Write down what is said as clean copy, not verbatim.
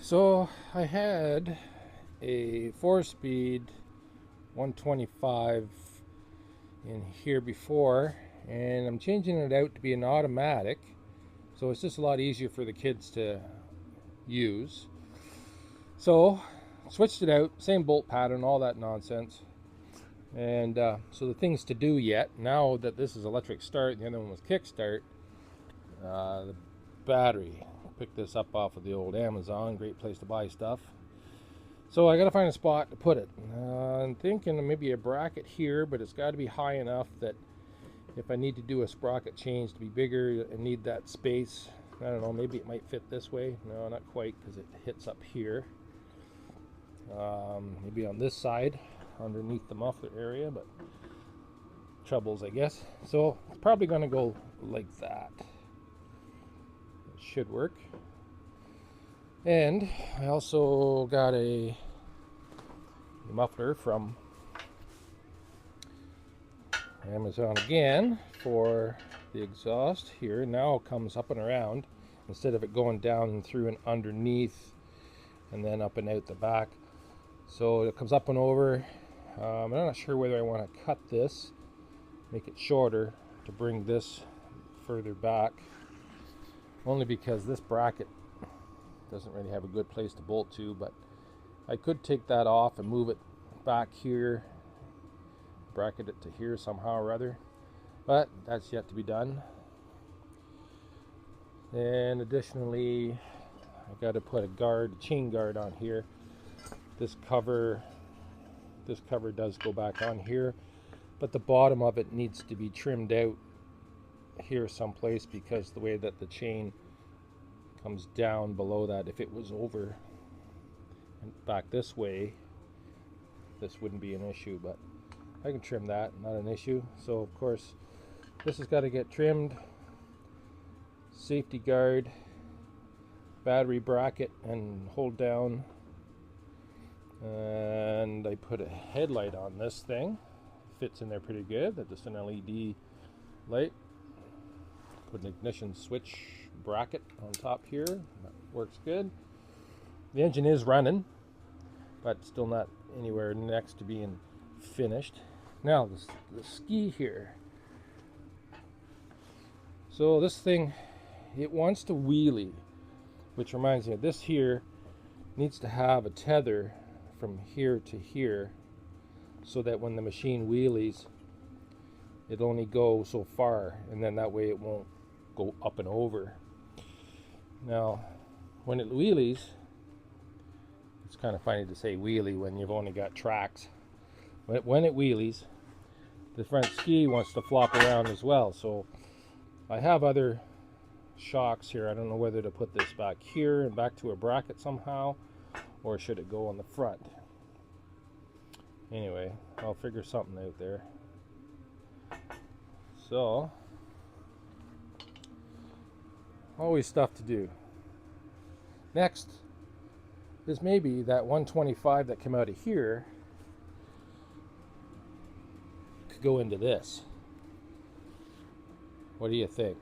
So I had a 4-speed 125 in here before, and I'm changing it out to be an automatic, so it's just a lot easier for the kids to use. So switched it out, same bolt pattern, all that nonsense. And so the things to do yet, now that this is electric start, the other one was kick start, the battery. Picked this up off of the old Amazon, great place to buy stuff. So I gotta find a spot to put it. I'm thinking maybe a bracket here, but it's got to be high enough that if I need to do a sprocket change to be bigger and need that space, I don't know, maybe it might fit this way. No, not quite, because it hits up here. Maybe on this side, underneath the muffler area, but troubles, I guess. So it's probably gonna go like that. It should work. And I also got a muffler from Amazon again for the exhaust here. Now it comes up and around instead of it going down and through and underneath and then up and out the back. So it comes up and over. I'm not sure whether I want to cut this, make it shorter to bring this further back, only because this bracket doesn't really have a good place to bolt to, but I could take that off and move it back here, bracket it to here somehow or other, but that's yet to be done. And additionally, I got to put a chain guard on here. This cover does go back on here, but the bottom of it needs to be trimmed out here someplace, because the way that the chain comes down below that, if it was over and back this way, this wouldn't be an issue, but I can trim that, not an issue. So of course this has got to get trimmed, safety guard, battery bracket and hold down, and I put a headlight on this thing, fits in there pretty good. That's just an LED light. Put an ignition switch bracket on top here, that works good. The engine is running, but still not anywhere next to being finished. Now the ski here. So this thing, it wants to wheelie, which reminds me of this here needs to have a tether from here to here, so that when the machine wheelies, it only go so far, and then that way it won't go up and over. Now when it wheelies, it's kind of funny to say wheelie when you've only got tracks. When it wheelies, the front ski wants to flop around as well. So I have other shocks here. I don't know whether to put this back here and back to a bracket somehow, or should it go on the front. Anyway, I'll figure something out there. So always stuff to do. Next is maybe that 125 that came out of here could go into this. What do you think?